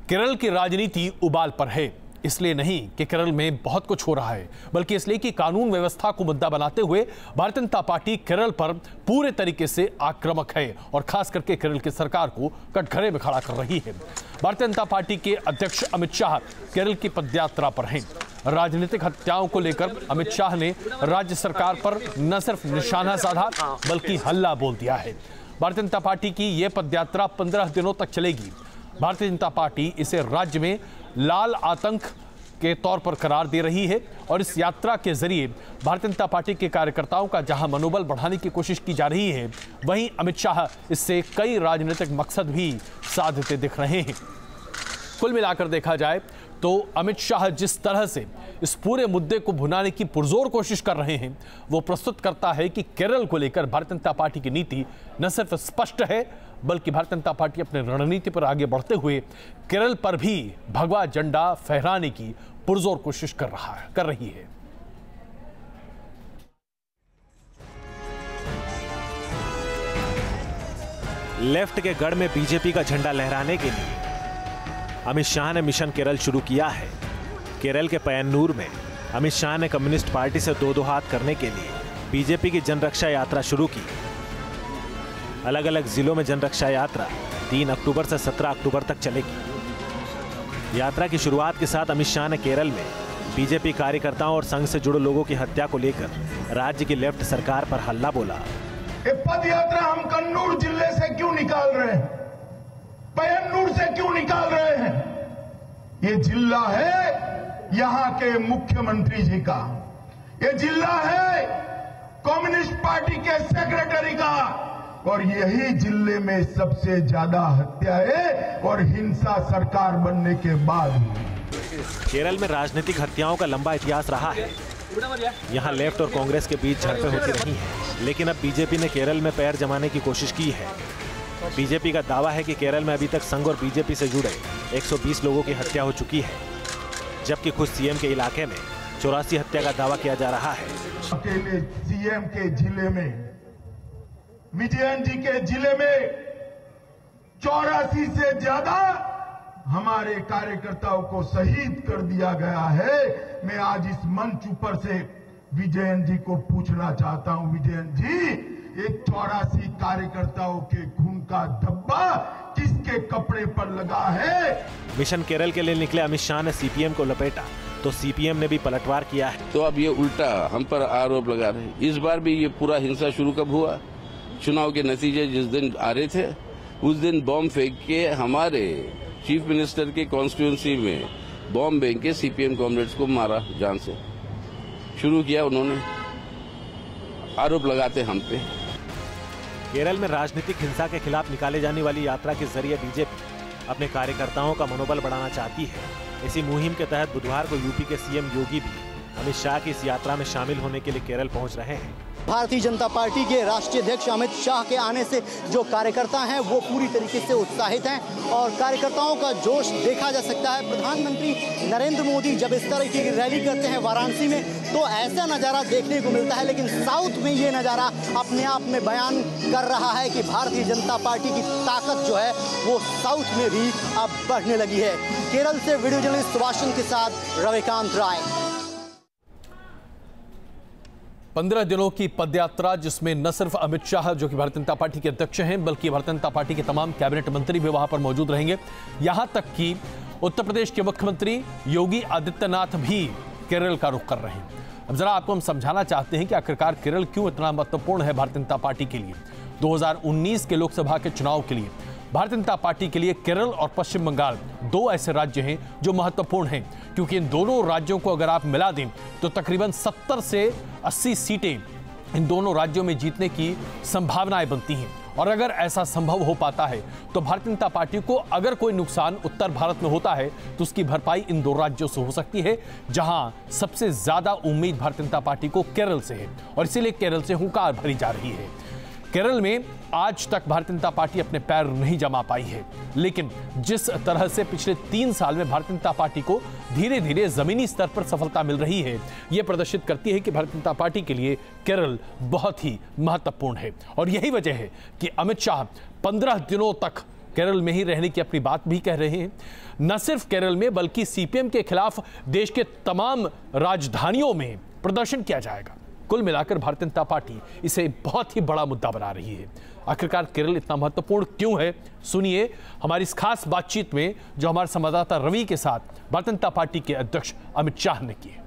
केरल की राजनीति उबाल पर है, इसलिए नहीं कि केरल में बहुत कुछ हो रहा है, बल्कि इसलिए कि कानून व्यवस्था को मुद्दा बनाते हुए भारतीय जनता पार्टी केरल पर पूरे तरीके से आक्रामक है और खास करके केरल की सरकार को कटघरे में खड़ा कर रही है। भारतीय जनता पार्टी के अध्यक्ष अमित शाह केरल की पदयात्रा पर हैं। राजनीतिक हत्याओं को लेकर अमित शाह ने राज्य सरकार पर न सिर्फ निशाना साधा बल्कि हल्ला बोल दिया है। भारतीय जनता पार्टी की यह पदयात्रा 15 दिनों तक चलेगी। भारतीय जनता पार्टी इसे राज्य में लाल आतंक के तौर पर करार दे रही है और इस यात्रा के जरिए भारतीय जनता पार्टी के कार्यकर्ताओं का जहां मनोबल बढ़ाने की कोशिश की जा रही है, वहीं अमित शाह इससे कई राजनीतिक मकसद भी साधते दिख रहे हैं। कुल मिलाकर देखा जाए तो अमित शाह जिस तरह से इस पूरे मुद्दे को भुनाने की पुरजोर कोशिश कर रहे हैं, वो प्रस्तुत करता है कि केरल को लेकर भारतीय जनता पार्टी की नीति न सिर्फ स्पष्ट है बल्कि भारतीय जनता पार्टी अपने रणनीति पर आगे बढ़ते हुए केरल पर भी भगवा झंडा फहराने की पुरजोर कोशिश कर रही है। लेफ्ट के गढ़ में बीजेपी का झंडा लहराने के लिए अमित शाह ने मिशन केरल शुरू किया है। केरल के पयन्नूर में अमित शाह ने कम्युनिस्ट पार्टी से दो हाथ करने के लिए बीजेपी की जनरक्षा यात्रा शुरू की। अलग अलग जिलों में जनरक्षा यात्रा 3 अक्टूबर से 17 अक्टूबर तक चलेगी। यात्रा की शुरुआत के साथ अमित शाह ने केरल में बीजेपी कार्यकर्ताओं और संघ से जुड़े लोगों की हत्या को लेकर राज्य की लेफ्ट सरकार पर हल्ला बोला। ये पद यात्रा हम कन्नूर जिले से क्यों निकाल रहे हैं, पयन्नूर से क्यों निकाल रहे हैं? ये जिला है यहां के मुख्यमंत्री जी का, ये जिला है कम्युनिस्ट पार्टी के सेक्रेटरी का, और यही जिले में सबसे ज्यादा हत्याएं और हिंसा सरकार बनने के बाद हुई। केरल में राजनीतिक हत्याओं का लंबा इतिहास रहा है। यहां लेफ्ट और कांग्रेस के बीच झड़पें होती रही हैं, लेकिन अब बीजेपी ने केरल में पैर जमाने की कोशिश की है। बीजेपी का दावा है कि केरल में अभी तक संघ और बीजेपी से जुड़े 120 लोगों की हत्या हो चुकी है, जबकि खुद सीएम के इलाके में 84 हत्या का दावा किया जा रहा है। अकेले सीएम के जिले में, विजयन जी के जिले में 84 से ज्यादा हमारे कार्यकर्ताओं को शहीद कर दिया गया है। मैं आज इस मंच ऊपर से विजयन जी को पूछना चाहता हूं, विजयन जी, ये 84 कार्यकर्ताओं के खून का धब्बा किसके कपड़े पर लगा है? मिशन केरल के लिए निकले अमित शाह ने सीपीएम को लपेटा तो सीपीएम ने भी पलटवार किया है। तो अब ये उल्टा हम पर आरोप लगा रहे हैं। इस बार भी ये पूरा हिंसा शुरू कब हुआ? चुनाव के नतीजे जिस दिन आ रहे थे उस दिन बॉम्ब फेंक के हमारे चीफ मिनिस्टर के कॉन्स्टिट्यूंसी में बॉम्ब फेंक के सीपीएम कॉमरेड्स को मारा, जान से शुरू किया उन्होंने, आरोप लगाते हम पे। केरल में राजनीतिक हिंसा के खिलाफ निकाले जाने वाली यात्रा के जरिए बीजेपी अपने कार्यकर्ताओं का मनोबल बढ़ाना चाहती है। इसी मुहिम के तहत बुधवार को यूपी के सीएम योगी भी अमित शाह की इस यात्रा में शामिल होने के लिए केरल पहुंच रहे हैं। भारतीय जनता पार्टी के राष्ट्रीय अध्यक्ष अमित शाह के आने से जो कार्यकर्ता हैं वो पूरी तरीके से उत्साहित हैं और कार्यकर्ताओं का जोश देखा जा सकता है। प्रधानमंत्री नरेंद्र मोदी जब इस तरह की रैली करते हैं वाराणसी में तो ऐसा नज़ारा देखने को मिलता है, लेकिन साउथ में ये नज़ारा अपने आप में बयान कर रहा है कि भारतीय जनता पार्टी की ताकत जो है वो साउथ में भी अब बढ़ने लगी है। केरल से वीडियो जर्नलिस्ट सुभाषचंद्र के साथ रविकांत राय। 15 दिनों की पदयात्रा जिसमें न सिर्फ अमित शाह जो कि भारतीय जनता पार्टी के अध्यक्ष हैं बल्कि भारतीय जनता पार्टी के तमाम कैबिनेट मंत्री भी वहां पर मौजूद रहेंगे। यहां तक कि उत्तर प्रदेश के मुख्यमंत्री योगी आदित्यनाथ भी केरल का रुख कर रहे हैं। अब जरा आपको हम समझाना चाहते हैं कि आखिरकार केरल क्यों इतना महत्वपूर्ण है भारतीय जनता पार्टी के लिए। 2019 के लोकसभा के चुनाव के लिए भारतीय जनता पार्टी के लिए केरल और पश्चिम बंगाल 2 ऐसे राज्य हैं जो महत्वपूर्ण हैं, क्योंकि इन दोनों राज्यों को अगर आप मिला दें तो तकरीबन 70 से 80 सीटें इन दोनों राज्यों में जीतने की संभावनाएं बनती हैं। और अगर ऐसा संभव हो पाता है तो भारतीय जनता पार्टी को अगर कोई नुकसान उत्तर भारत में होता है तो उसकी भरपाई इन 2 राज्यों से हो सकती है, जहां सबसे ज्यादा उम्मीद भारतीय जनता पार्टी को केरल से है और इसीलिए केरल से हुंकार भरी जा रही है। केरल में आज तक भारतीय जनता पार्टी अपने पैर नहीं जमा पाई है, लेकिन जिस तरह से पिछले 3 साल में भारतीय जनता पार्टी को धीरे धीरे जमीनी स्तर पर सफलता मिल रही है, यह प्रदर्शित करती है कि भारतीय जनता पार्टी के लिए केरल बहुत ही महत्वपूर्ण है। और यही वजह है कि अमित शाह 15 दिनों तक केरल में ही रहने की अपनी बात भी कह रहे हैं। न सिर्फ केरल में बल्कि सीपीएम के खिलाफ देश के तमाम राजधानियों में प्रदर्शन किया जाएगा। कुल मिलाकर भारतीय जनता पार्टी इसे बहुत ही बड़ा मुद्दा बना रही है। आखिरकार केरल इतना महत्वपूर्ण क्यों है, सुनिए हमारी इस खास बातचीत में जो हमारे संवाददाता रवि के साथ भारतीय जनता पार्टी के अध्यक्ष अमित शाह ने की है।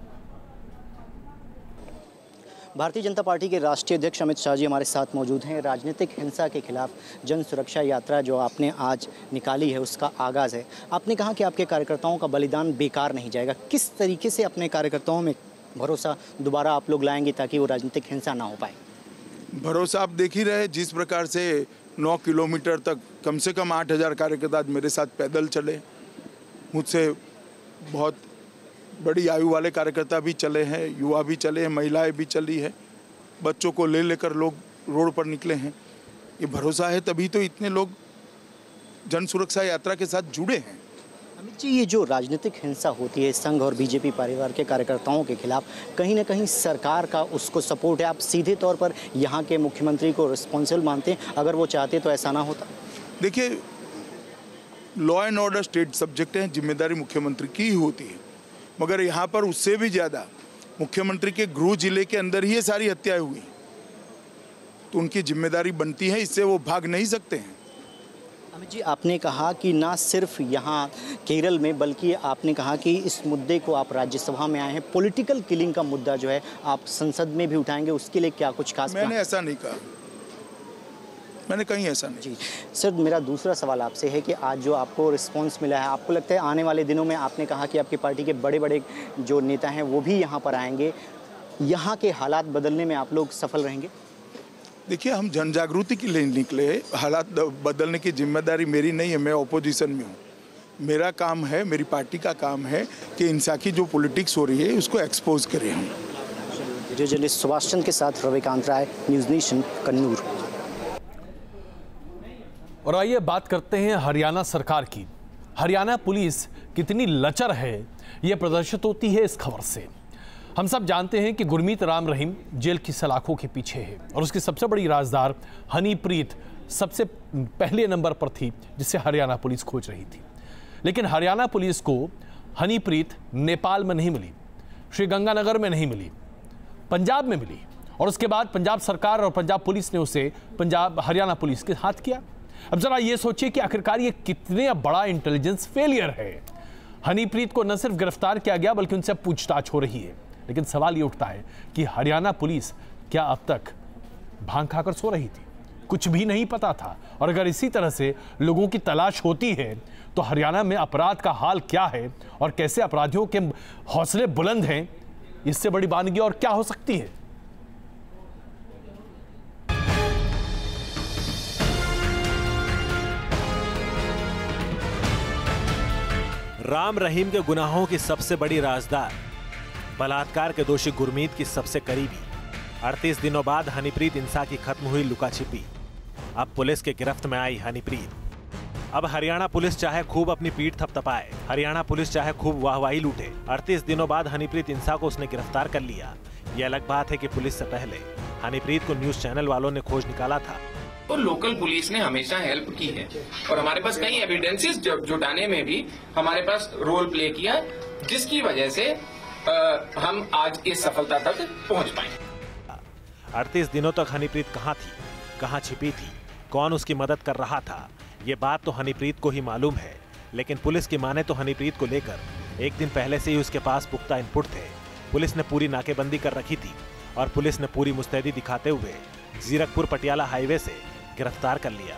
भारतीय जनता पार्टी के राष्ट्रीय अध्यक्ष अमित शाह जी हमारे साथ मौजूद हैं। राजनीतिक हिंसा के खिलाफ जन सुरक्षा यात्रा जो आपने आज निकाली है उसका आगाज़ है। आपने कहा कि आपके कार्यकर्ताओं का बलिदान बेकार नहीं जाएगा। किस तरीके से अपने कार्यकर्ताओं में भरोसा दोबारा आप लोग लाएंगे ताकि वो राजनीतिक हिंसा ना हो पाए? भरोसा आप देख ही रहे, जिस प्रकार से 9 किलोमीटर तक कम से कम 8,000 कार्यकर्ता मेरे साथ पैदल चले। मुझसे बहुत बड़ी आयु वाले कार्यकर्ता भी चले हैं, युवा भी चले हैं, महिलाएं भी चली है, बच्चों को ले लेकर लोग रोड पर निकले हैं। ये भरोसा है तभी तो इतने लोग जन सुरक्षा यात्रा के साथ जुड़े हैं। अमित जी, ये जो राजनीतिक हिंसा होती है संघ और बीजेपी परिवार के कार्यकर्ताओं के खिलाफ, कहीं ना कहीं सरकार का उसको सपोर्ट है। आप सीधे तौर पर यहाँ के मुख्यमंत्री को रिस्पॉन्सिबल मानते हैं? अगर वो चाहते तो ऐसा ना होता। देखिए, law and order state subject है, जिम्मेदारी मुख्यमंत्री की ही होती है, मगर यहाँ पर उससे भी ज़्यादा मुख्यमंत्री के गृह जिले के अंदर ही ये सारी हत्याएं हुई, तो उनकी जिम्मेदारी बनती है, इससे वो भाग नहीं सकते हैं। अमित जी, आपने कहा कि ना सिर्फ यहाँ केरल में बल्कि आपने कहा कि इस मुद्दे को आप राज्यसभा में आए हैं, पॉलिटिकल किलिंग का मुद्दा जो है आप संसद में भी उठाएंगे, उसके लिए क्या कुछ खास? मैंने ऐसा नहीं कहा, मैंने कहीं ऐसा नहीं। जी सर, मेरा दूसरा सवाल आपसे है कि आज जो आपको रिस्पांस मिला है, आपको लगता है आने वाले दिनों में, आपने कहा कि आपकी पार्टी के बड़े बड़े जो नेता हैं वो भी यहाँ पर आएंगे, यहाँ के हालात बदलने में आप लोग सफल रहेंगे? देखिए, हम जन जागृति के लिए निकले, हालात बदलने की जिम्मेदारी मेरी नहीं है, मैं ऑपोजिशन में हूँ। मेरा काम है, मेरी पार्टी का काम है कि इंसा की जो पॉलिटिक्स हो रही है उसको एक्सपोज करें हम। वीडियो जर्नलिस्ट सुभाष चंद्र के साथ रविकांत राय, न्यूज़ नेशन, कन्नूर। और आइए बात करते हैं हरियाणा सरकार की। हरियाणा पुलिस कितनी लचर है यह प्रदर्शित होती है इस खबर से। हम सब जानते हैं कि गुरमीत राम रहीम जेल की सलाखों के पीछे है और उसकी सबसे बड़ी राजदार हनीप्रीत सबसे पहले नंबर पर थी जिसे हरियाणा पुलिस खोज रही थी। लेकिन हरियाणा पुलिस को हनीप्रीत नेपाल में नहीं मिली, श्रीगंगानगर में नहीं मिली, पंजाब में मिली और उसके बाद पंजाब सरकार और पंजाब पुलिस ने उसे हरियाणा पुलिस के हाथ किया। अब जरा ये सोचिए कि आखिरकार ये कितने बड़ा इंटेलिजेंस फेलियर है। हनीप्रीत को न सिर्फ गिरफ्तार किया गया बल्कि उनसे पूछताछ हो रही है, लेकिन सवाल ये उठता है कि हरियाणा पुलिस क्या अब तक भांग खाकर सो रही थी? कुछ भी नहीं पता था। और अगर इसी तरह से लोगों की तलाश होती है तो हरियाणा में अपराध का हाल क्या है और कैसे अपराधियों के हौसले बुलंद हैं, इससे बड़ी वानगी और क्या हो सकती है? राम रहीम के गुनाहों की सबसे बड़ी राजदार, बलात्कार के दोषी गुरमीत की सबसे करीबी, 38 दिनों बाद हनीप्रीत इंसा की खत्म हुई लुका छिपी। अब पुलिस के गिरफ्त में आई हनीप्रीत। अब हरियाणा पुलिस चाहे खूब अपनी पीठ थपथपाए, हरियाणा पुलिस चाहे खूब वाहवाही लूटे, 38 दिनों बाद हनीप्रीत इंसा को उसने गिरफ्तार कर लिया। यह अलग बात है कि पुलिस से पहले हनीप्रीत को न्यूज चैनल वालों ने खोज निकाला था। तो लोकल पुलिस ने हमेशा हेल्प की है और हमारे पास कई एविडेंसेस जुटाने में भी हमारे पास रोल प्ले किया, जिसकी वजह से हम आज इस सफलता तक पहुंच पाए। 38 दिनों तक हनीप्रीत कहां थी, कहां छिपी थी, कौन उसकी मदद कर रहा था, ये बात तो हनीप्रीत को ही मालूम है। लेकिन पुलिस की माने तो हनीप्रीत को लेकर एक दिन पहले से ही उसके पास पुख्ता इनपुट थे। पुलिस ने पूरी नाकेबंदी कर रखी थी और पुलिस ने पूरी मुस्तैदी दिखाते हुए जीरकपुर पटियाला हाईवे से गिरफ्तार कर लिया।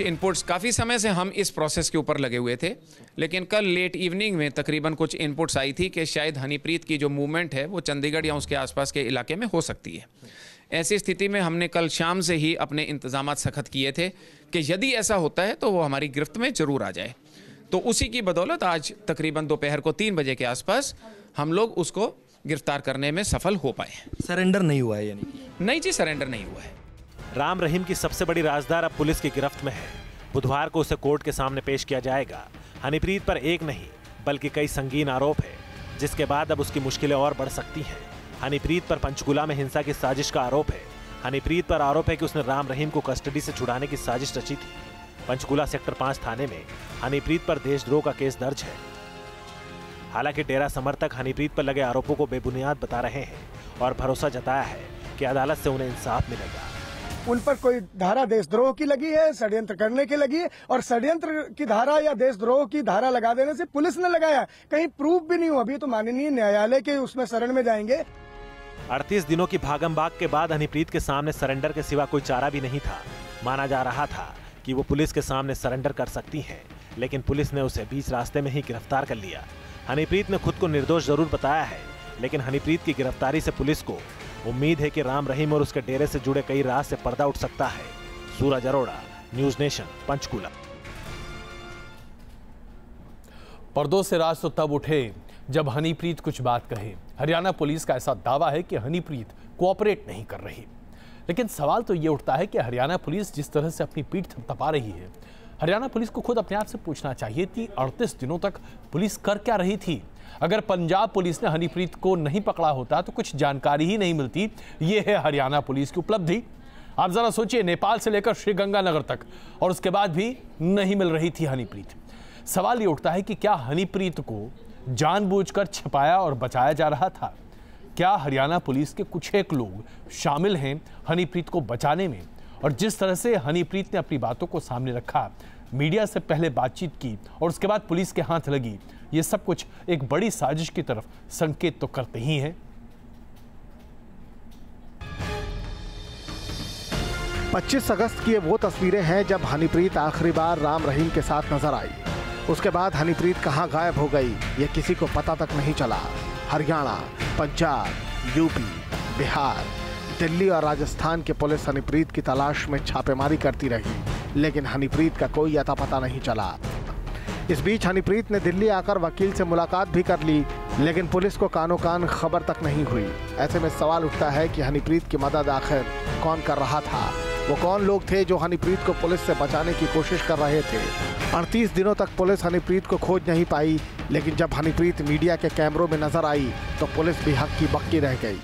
इनपुट्स काफ़ी समय से हम इस प्रोसेस के ऊपर लगे हुए थे, लेकिन कल लेट इवनिंग में तकरीबन कुछ इनपुट्स आई थी कि शायद हनीप्रीत की जो मूवमेंट है वो चंडीगढ़ या उसके आसपास के इलाके में हो सकती है। ऐसी स्थिति में हमने कल शाम से ही अपने इंतजामात सख्त किए थे कि यदि ऐसा होता है तो वो हमारी गिरफ्त में ज़रूर आ जाए। तो उसी की बदौलत आज तकरीबन दोपहर को 3 बजे के आसपास हम लोग उसको गिरफ्तार करने में सफल हो पाए। सरेंडर नहीं हुआ है यानी? नहीं जी, सरेंडर नहीं हुआ है। राम रहीम की सबसे बड़ी राजदार अब पुलिस की गिरफ्त में है। बुधवार को उसे कोर्ट के सामने पेश किया जाएगा। हनीप्रीत पर एक नहीं बल्कि कई संगीन आरोप है, जिसके बाद अब उसकी मुश्किलें और बढ़ सकती हैं। हनीप्रीत पर पंचकुला में हिंसा की साजिश का आरोप है। हनीप्रीत पर आरोप है कि उसने राम रहीम को कस्टडी से छुड़ाने की साजिश रची थी। पंचकूला सेक्टर 5 थाने में हनीप्रीत पर देशद्रोह का केस दर्ज है। हालांकि डेरा समर्थक हनीप्रीत पर लगे आरोपों को बेबुनियाद बता रहे हैं और भरोसा जताया है कि अदालत से उन्हें इंसाफ मिलेगा। उन पर कोई धारा देशद्रोह की लगी है, षड्यंत्र करने की लगी है, और षड्यंत्र की धारा या देशद्रोह की धारा लगा देने से पुलिस ने लगाया, कहीं प्रूफ भी नहीं हुआ। अभी तो माननीय न्यायालय के उसमें शरण में जाएंगे। 38 दिनों की भागम-भाग के बाद हनीप्रीत के सामने सरेंडर के सिवा कोई चारा भी नहीं था। माना जा रहा था कि वो पुलिस के सामने सरेंडर कर सकती हैं, लेकिन पुलिस ने उसे बीच रास्ते में ही गिरफ्तार कर लिया। हनीप्रीत ने खुद को निर्दोष जरूर बताया है, लेकिन हनीप्रीत की गिरफ्तारी से पुलिस को उम्मीद है कि राम रहीम और उसके डेरे से जुड़े कई राज से पर्दा उठ सकता है। सूरज अरोड़ा, न्यूज नेशन, पंचकूला। पर्दों से राज तो तब उठे जब हनीप्रीत कुछ बात कहे। हरियाणा पुलिस का ऐसा दावा है कि हनीप्रीत कोऑपरेट नहीं कर रही, लेकिन सवाल तो ये उठता है कि हरियाणा पुलिस जिस तरह से अपनी पीठ थपथपा रही है, हरियाणा पुलिस को खुद अपने आप से पूछना चाहिए कि 38 दिनों तक पुलिस कर क्या रही थी। अगर पंजाब पुलिस ने हनीप्रीत को नहीं पकड़ा होता तो कुछ जानकारी ही नहीं मिलती। ये है हरियाणा पुलिस की उपलब्धि। आप जरा सोचिए, नेपाल से लेकर श्रीगंगानगर तक और उसके बाद भी नहीं मिल रही थी हनीप्रीत। सवाल ये उठता है कि क्या हनीप्रीत को जानबूझकर छिपाया और बचाया जा रहा था? क्या हरियाणा पुलिस के कुछ एक लोग शामिल हैं हनीप्रीत को बचाने में? और जिस तरह से हनीप्रीत ने अपनी बातों को सामने रखा, मीडिया से पहले बातचीत की और उसके बाद पुलिस के हाथ लगी, ये सब कुछ एक बड़ी साजिश की तरफ संकेत तो करते ही हैं। 25 अगस्त की वो तस्वीरें हैं जब हनीप्रीत आखिरी बार राम रहीम के साथ नजर आई। उसके बाद हनीप्रीत कहां गायब हो गई, ये किसी को पता तक नहीं चला। हरियाणा, पंजाब, यूपी, बिहार, दिल्ली और राजस्थान की पुलिस हनीप्रीत की तलाश में छापेमारी करती रही, लेकिन हनीप्रीत का कोई अता पता नहीं चला। इस बीच हनीप्रीत ने दिल्ली आकर वकील से मुलाकात भी कर ली, लेकिन पुलिस को कानो कान खबर तक नहीं हुई। ऐसे में सवाल उठता है कि हनीप्रीत की मदद आखिर कौन कर रहा था? वो कौन लोग थे जो हनीप्रीत को पुलिस से बचाने की कोशिश कर रहे थे? 38 दिनों तक पुलिस हनीप्रीत को खोज नहीं पाई, लेकिन जब हनीप्रीत मीडिया के कैमरों में नजर आई तो पुलिस भी हक की बक्की रह गई।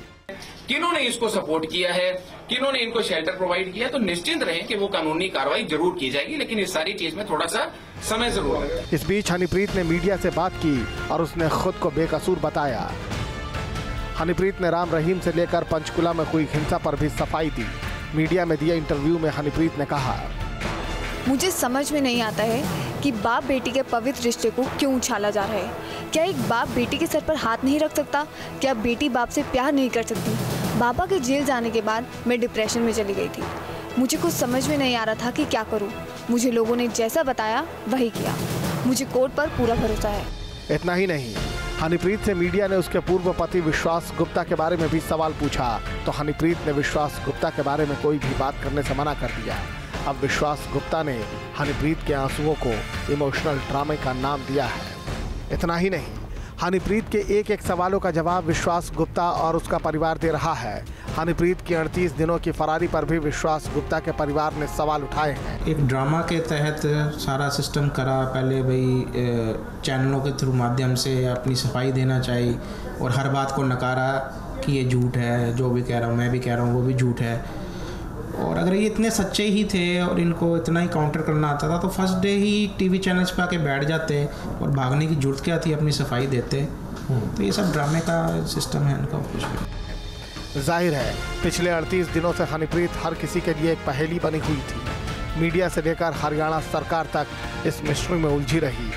किन्होंने इसको सपोर्ट किया है, किन्होंने इनको शेल्टर प्रोवाइड किया, तो निश्चिंत रहें कि वो कानूनी कार्रवाई जरूर की जाएगी, लेकिन इस सारी चीज में थोड़ा सा समय जरूर लगेगा। इस बीच हनीप्रीत ने मीडिया से बात की और उसने खुद को बेकसूर बताया। हनीप्रीत ने राम रहीम से लेकर पंचकुला में हुई हिंसा पर भी सफाई दी। मीडिया में दिए इंटरव्यू में हनीप्रीत ने कहा, मुझे समझ में नहीं आता है कि बाप बेटी के पवित्र रिश्ते को क्यों उछाला जा रहा है। क्या एक बाप बेटी के सर पर हाथ नहीं रख सकता? क्या बेटी बाप से प्यार नहीं कर सकती? बाबा के जेल जाने के बाद मैं डिप्रेशन में चली गई थी। मुझे कुछ समझ में नहीं आ रहा था कि क्या करूं। मुझे लोगों ने जैसा बताया वही किया। मुझे कोर्ट पर पूरा भरोसा है। इतना ही नहीं, हनीप्रीत से मीडिया ने उसके पूर्व पति विश्वास गुप्ता के बारे में भी सवाल पूछा, तो हनीप्रीत ने विश्वास गुप्ता के बारे में कोई भी बात करने से मना कर दिया। अब विश्वास गुप्ता ने हनीप्रीत के आंसुओं को इमोशनल ड्रामे का नाम दिया है। इतना ही नहीं, हनीप्रीत के एक एक सवालों का जवाब विश्वास गुप्ता और उसका परिवार दे रहा है। हनीप्रीत की 38 दिनों की फरारी पर भी विश्वास गुप्ता के परिवार ने सवाल उठाए हैं। एक ड्रामा के तहत सारा सिस्टम करा। पहले भाई चैनलों के थ्रू माध्यम से अपनी सफाई देना चाहिए और हर बात को नकारा कि ये झूठ है, जो भी कह रहा हूँ मैं भी कह रहा हूँ वो भी झूठ है। और अगर ये इतने सच्चे ही थे और इनको इतना ही काउंटर करना आता था तो फर्स्ट डे ही टीवी चैनल्स पे आके बैठ जाते और भागने की जरूरत क्या थी, अपनी सफाई देते। तो ये सब ड्रामे का सिस्टम है इनका कुछ भी। जाहिर है पिछले 38 दिनों से हनीप्रीत हर किसी के लिए एक पहेली बनी हुई थी। मीडिया से लेकर हरियाणा सरकार तक इस मिस्ट्री में उलझी रही।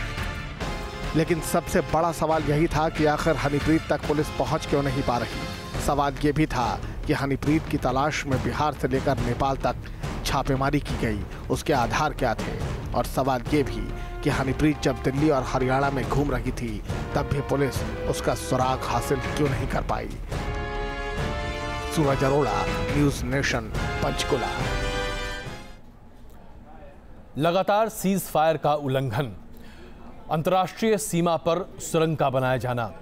लेकिन सबसे बड़ा सवाल यही था कि आखिर हनीप्रीत तक पुलिस पहुंच क्यों नहीं पा रही। सवाल ये भी था कि हनीप्रीत की तलाश में बिहार से लेकर नेपाल तक छापेमारी की गई, उसके आधार क्या थे? और सवाल ये भी कि हनीप्रीत जब दिल्ली और हरियाणा में घूम रही थी तब भी पुलिस उसका सुराग हासिल क्यों नहीं कर पाई? सूरज अरोड़ा, न्यूज नेशन, पंचकुला। लगातार सीज फायर का उल्लंघन, अंतर्राष्ट्रीय सीमा पर सुरंग का बनाया जाना,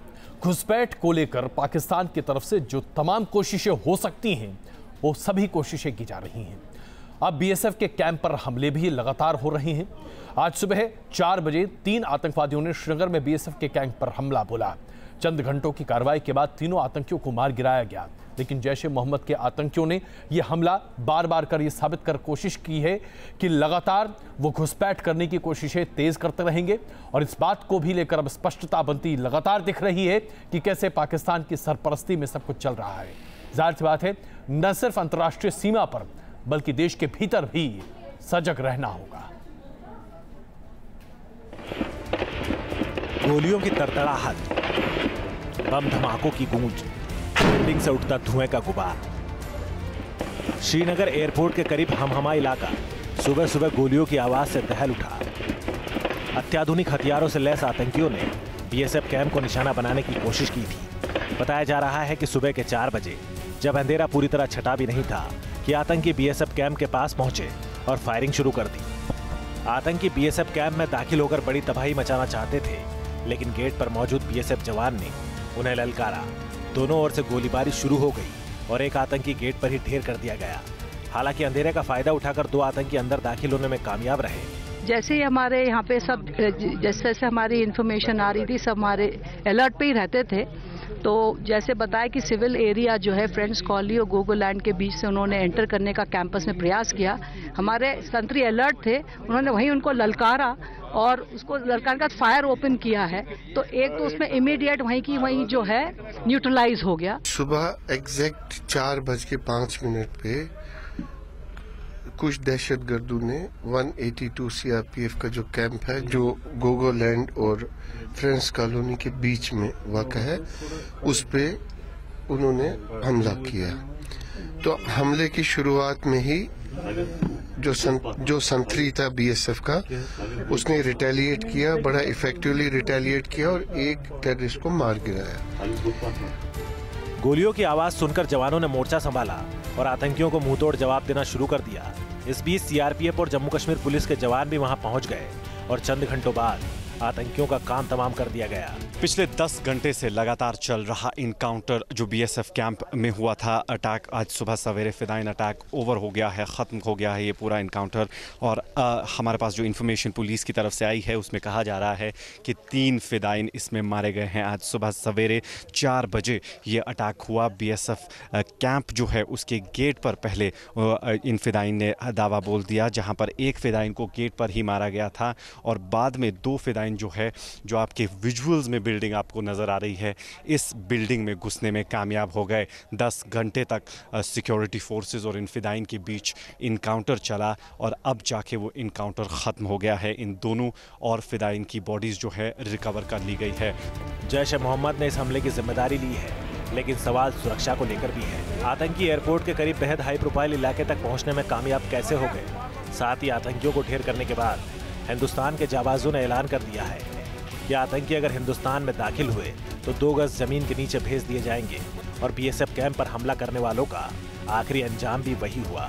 घुसपैठ को लेकर पाकिस्तान की तरफ से जो तमाम कोशिशें हो सकती हैं वो सभी कोशिशें की जा रही हैं। अब बीएसएफ के कैंप पर हमले भी लगातार हो रहे हैं। आज सुबह 4 बजे 3 आतंकवादियों ने श्रीनगर में बीएसएफ के कैंप पर हमला बोला। चंद घंटों की कार्रवाई के बाद तीनों आतंकियों को मार गिराया गया, लेकिन जैश ए मोहम्मद के आतंकियों ने यह हमला बार बार कर यह साबित कर कोशिश की है कि लगातार वो घुसपैठ करने की कोशिशें तेज करते रहेंगे। और इस बात को भी लेकर अब स्पष्टता बनती लगातार दिख रही है कि कैसे पाकिस्तान की सरपरस्ती में सब कुछ चल रहा है। जाहिर सी बात है, न सिर्फ अंतर्राष्ट्रीय सीमा पर बल्कि देश के भीतर भी सजग रहना होगा। गोलियों की तड़तड़ाहट, बम धमाकों की गूंज, बिल्डिंग से उठता धुएं का गुबार। श्रीनगर एयरपोर्ट के करीब हमहमा इलाका सुबह सुबह गोलियों की आवाज से दहल उठा। अत्याधुनिक हथियारों से लैस आतंकियों ने बीएसएफ कैंप को निशाना बनाने की कोशिश की थी। बताया जा रहा है कि सुबह के 4 बजे, जब अंधेरा पूरी तरह छटा भी नहीं था, कि आतंकी बीएसएफ कैंप के पास पहुंचे और फायरिंग शुरू कर दी। आतंकी बीएसएफ कैंप में दाखिल होकर बड़ी तबाही मचाना चाहते थे, लेकिन गेट पर मौजूद बीएसएफ जवान ने उन्हें ललकारा। दोनों ओर से गोलीबारी शुरू हो गई और एक आतंकी गेट पर ही ढेर कर दिया गया। हालांकि अंधेरे का फायदा उठाकर 2 आतंकी अंदर दाखिल होने में कामयाब रहे। जैसे ही हमारे यहाँ पे सब जैसे हमारी इन्फॉर्मेशन आ रही थी, सब हमारे अलर्ट पे ही रहते थे। तो जैसे बताया कि सिविल एरिया जो है फ्रेंड्स कॉलोनी और गोगोलैंड के बीच से उन्होंने एंटर करने का कैंपस में प्रयास किया। हमारे संतरी अलर्ट थे, उन्होंने वहीं उनको ललकारा और उसको ललकार का फायर ओपन किया है। तो एक तो उसमें इमीडिएट वहीं की वहीं जो है न्यूट्रलाइज हो गया। सुबह एग्जैक्ट 4:05 पे कुछ दहशतगर्दों ने 182 सीआरपीएफ का जो कैंप है, जो गोगोलैंड और फ्रेंड्स कॉलोनी के बीच में वाक़ा है, उस पे उन्होंने हमला किया। तो हमले की शुरुआत में ही जो संतरी था बीएसएफ का, उसने रिटेलिएट किया, बड़ा इफेक्टिवली रिटेलिएट किया और एक टेररिस्ट को मार गिराया। गोलियों की आवाज सुनकर जवानों ने मोर्चा संभाला और आतंकियों को मुंहतोड़ जवाब देना शुरू कर दिया। इस बीच सीआरपीएफ और जम्मू कश्मीर पुलिस के जवान भी वहां पहुंच गए और चंद घंटों बाद आतंकियों का काम तमाम कर दिया गया। पिछले 10 घंटे से लगातार चल रहा इनकाउंटर जो बीएसएफ कैंप में हुआ था, अटैक आज सुबह सवेरे फिदाइन अटैक ओवर हो गया है, ख़त्म हो गया है ये पूरा इनकाउंटर। और हमारे पास जो इन्फॉर्मेशन पुलिस की तरफ से आई है उसमें कहा जा रहा है कि 3 फिदाइन इसमें मारे गए हैं। आज सुबह सवेरे 4 बजे ये अटैक हुआ। बीएसएफ कैंप जो है उसके गेट पर पहले इन फिदाइन ने दावा बोल दिया, जहाँ पर एक फिदाइन को गेट पर ही मारा गया था और बाद में 2 फिदाइन जो है, जो आपके विजुअल्स में बिल्डिंग आपको नजर आ रही है, इस बिल्डिंग में घुसने में कामयाब हो गए। 10 घंटे तक सिक्योरिटी फोर्सेस और इन फिदाइन के बीच इनकाउंटर चला और अब जाके वो इनकाउंटर ख़त्म हो गया है। इन दोनों और फिदाइन की बॉडीज़ जो है रिकवर कर ली गई है। जैश ए मोहम्मद ने इस हमले की जिम्मेदारी ली है, लेकिन सवाल सुरक्षा को लेकर भी है। आतंकी एयरपोर्ट के करीब बेहद हाई प्रोफाइल इलाके तक पहुंचने में कामयाब कैसे हो गए? साथ ही आतंकियों को ढेर करने के बाद हिंदुस्तान के जाबाजों ने ऐलान कर दिया है कि आतंकी अगर हिंदुस्तान में दाखिल हुए तो 2 गज जमीन के नीचे भेज दिए जाएंगे। और बीएसएफ कैंप पर हमला करने वालों का आखिरी अंजाम भी वही हुआ।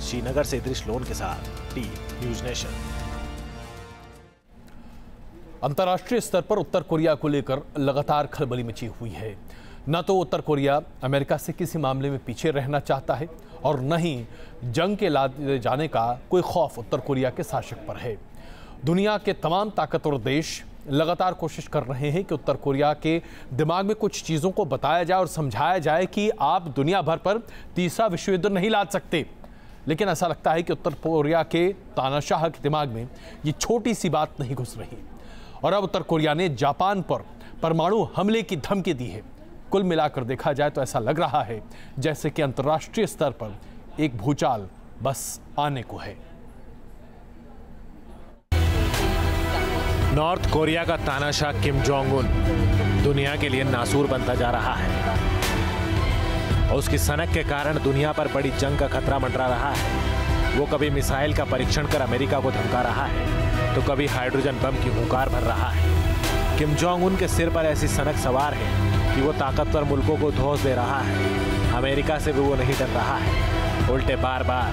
श्रीनगर से इद्रिस लोन के साथ टी न्यूज़ नेशन। अंतर्राष्ट्रीय स्तर पर उत्तर कोरिया को लेकर लगातार खलबली मची हुई है। न तो उत्तर कोरिया अमेरिका से किसी मामले में पीछे रहना चाहता है और न ही जंग के लादे जाने का कोई खौफ उत्तर कोरिया के शासक पर है। दुनिया के तमाम ताकतवर देश लगातार कोशिश कर रहे हैं कि उत्तर कोरिया के दिमाग में कुछ चीज़ों को बताया जाए और समझाया जाए कि आप दुनिया भर पर तीसरा विश्व युद्ध नहीं ला सकते। लेकिन ऐसा लगता है कि उत्तर कोरिया के तानाशाह के दिमाग में ये छोटी सी बात नहीं घुस रही और अब उत्तर कोरिया ने जापान पर परमाणु हमले की धमकी दी है। कुल मिलाकर देखा जाए तो ऐसा लग रहा है जैसे कि अंतर्राष्ट्रीय स्तर पर एक भूचाल बस आने को है। नॉर्थ कोरिया का तानाशाह किम जोंग उन दुनिया के लिए नासूर बनता जा रहा है। उसकी सनक के कारण दुनिया पर बड़ी जंग का खतरा मंडरा रहा है। वो कभी मिसाइल का परीक्षण कर अमेरिका को धमका रहा है तो कभी हाइड्रोजन बम की हुंकार भर रहा है। किम जोंग उन के सिर पर ऐसी सनक सवार है कि वो ताकतवर मुल्कों को धौंस दे रहा है। अमेरिका से भी वो नहीं डर रहा है, उल्टे बार बार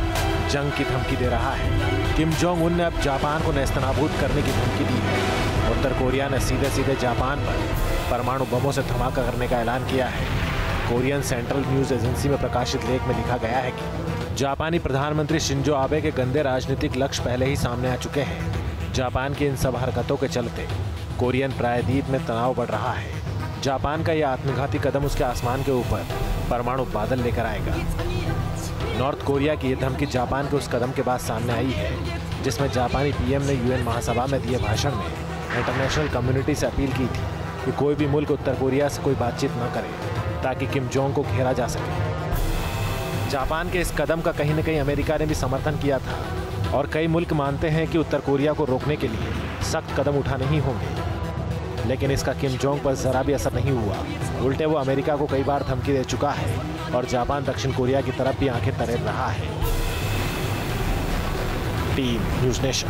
जंग की धमकी दे रहा है। किम जोंग उन ने अब जापान को नेस्तनाबूद करने की धमकी दी है। उत्तर कोरिया ने सीधे सीधे जापान पर परमाणु बमों से धमाका करने का ऐलान किया है। कोरियन सेंट्रल न्यूज़ एजेंसी में प्रकाशित लेख में लिखा गया है कि जापानी प्रधानमंत्री शिंजो आबे के गंदे राजनीतिक लक्ष्य पहले ही सामने आ चुके हैं। जापान की इन सब हरकतों के चलते कोरियन प्रायद्वीप में तनाव बढ़ रहा है। जापान का यह आत्मघाती कदम उसके आसमान के ऊपर परमाणु बादल लेकर आएगा। नॉर्थ कोरिया की यह धमकी जापान के उस कदम के बाद सामने आई है जिसमें जापानी पीएम ने यूएन महासभा में दिए भाषण में इंटरनेशनल कम्युनिटी से अपील की थी कि कोई भी मुल्क उत्तर कोरिया से कोई बातचीत न करे ताकि किम जोंग को घेरा जा सके। जापान के इस कदम का कहीं न कहीं अमेरिका ने भी समर्थन किया था और कई मुल्क मानते हैं कि उत्तर कोरिया को रोकने के लिए सख्त कदम उठाने ही होंगे। लेकिन इसका किम जोंग पर जरा भी असर नहीं हुआ। उल्टे वो अमेरिका को कई बार धमकी दे चुका है और जापान दक्षिण कोरिया की तरफ भी आंखें तरेड़ रहा है। Team news nation.